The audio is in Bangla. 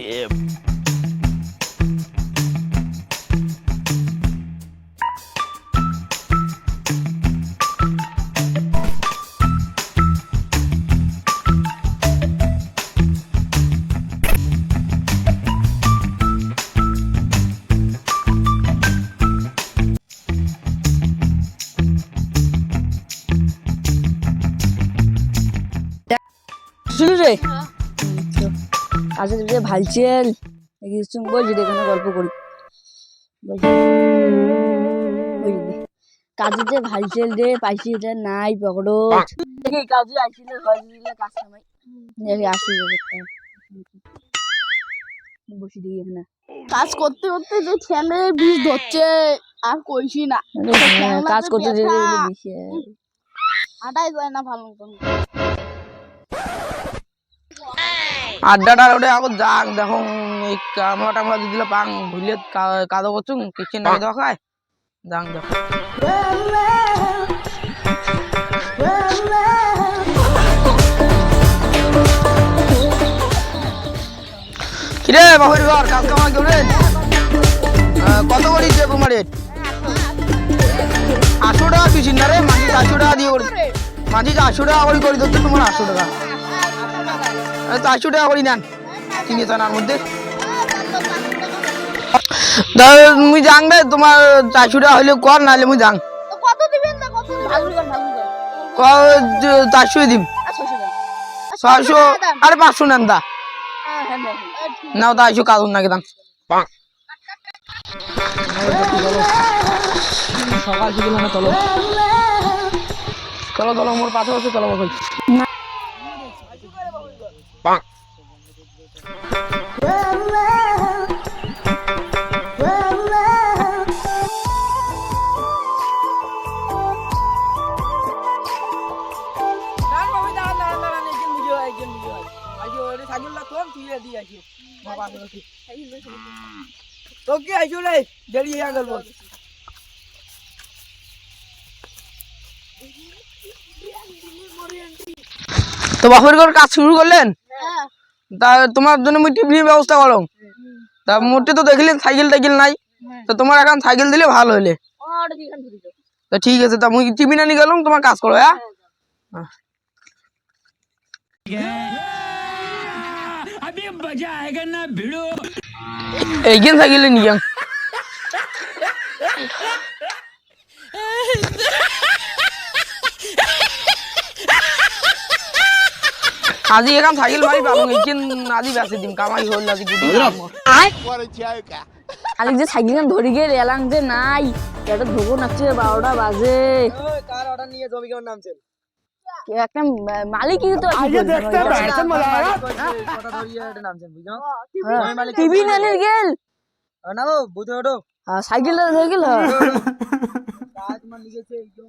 রে কাজের যে ভালছেল বলছি এখানে গল্প করি কাজের যে ভালছেল রে পাইছি এটা নাই পকড়ো কাজে আসলে কাজ কামাই আসি বসে দিই এখানে কাজ করতে করতে যে ঠ্যাংলে বিষ ধরছে আর কইছি না কাজ করতে বেশি হাঁটাই যায় না ভালো মতন আড্ডাটা ওটা এখন যাক দেখো এই কামড়া টামড়া দিলে পাং ভুলে কাদো করছুন কিচেন না দেওয়া খায় যাক দেখো কিরে বাহুরি ঘর কাজ কামা কেউ রে কত করিস তোমার 800 টাকা পিছিন না রে মাঝি 400 টাকা দিয়ে করি মাঝি 400 টাকা করে দিচ্ছে তোমার 800 টাকা 400 টাকা করে নেন 3 জনের মধ্যে মুই যাং রে তোমার 400 টাকা হইলে কর নাহলে মুই যাং কত দিবেন না কত ভালো 400 দিম 600 আরে 500 নেন দা নাও দা 400 কাজ না কেদান সকাল থেকে না চলো চলো চলো মোর পাশে পাশে চলো বল পাক তোকে আইছো রে দেরি হয়ে গেল তো বাপের ঘর কাজ শুরু করলেন তা তোমার জন্য আমি টিফিনের ব্যবস্থা করলাম তা মোটে তো দেখলেন সাইকেল টাইকেল নাই তো তোমার এখন সাইকেল দিলে ভালো হইলে তা ঠিক আছে তা মুই টিফিন আনি গেলাম তোমার কাজ করো হ্যাঁ अभी मजा आएगा ना भिड़ो এইখান সাইকেলে নিয়ে যান আজি এখান সাইকেল মারি পাবো এইখান আজি বেঁচে দিম কামাই হল আজি গুডি আলিক যে সাইকেল ধরে গিয়ে রেলাং যে নাই এটা ধোবো নাচছে 12টা বাজে কার অর্ডার নিয়ে জমি কেমন নামছেন একটা মালিক কিন্তু আজকে দেখতে বেড়াতে মজা আয়া কটা ধরিয়ে এটা নামছেন বুঝছো জমি মালিক টিভি নানির গেল না ও বুঝে ওঠো সাইকেলটা ধরে গেল কাজ মান লিখেছে একদম